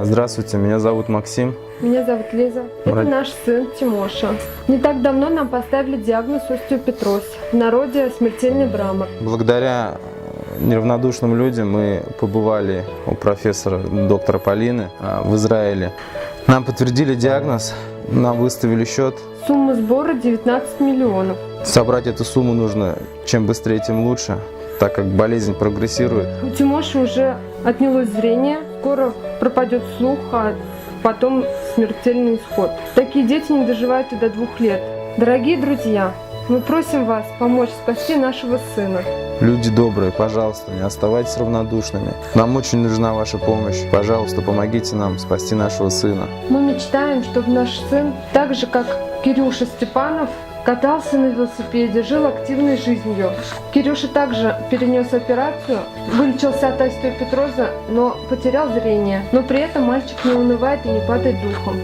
Здравствуйте, меня зовут Максим. Меня зовут Лиза. Это наш сын Тимоша. Не так давно нам поставили диагноз остеопетроз, в народе смертельный брамор. Благодаря неравнодушным людям мы побывали у профессора доктора Полины в Израиле. Нам подтвердили диагноз, нам выставили счет. Сумма сбора 19 миллионов. Собрать эту сумму нужно чем быстрее, тем лучше, так как болезнь прогрессирует. У Тимоши уже отнялось зрение, скоро пропадет слух, а потом смертельный исход. Такие дети не доживают и до 2 лет. Дорогие друзья, мы просим вас помочь спасти нашего сына. Люди добрые, пожалуйста, не оставайтесь равнодушными. Нам очень нужна ваша помощь. Пожалуйста, помогите нам спасти нашего сына. Мы мечтаем, чтобы наш сын, так же как Кирюша Степанов, катался на велосипеде, жил активной жизнью. Кирюша также перенес операцию, вылечился от остеопетроза, но потерял зрение. Но при этом мальчик не унывает и не падает духом.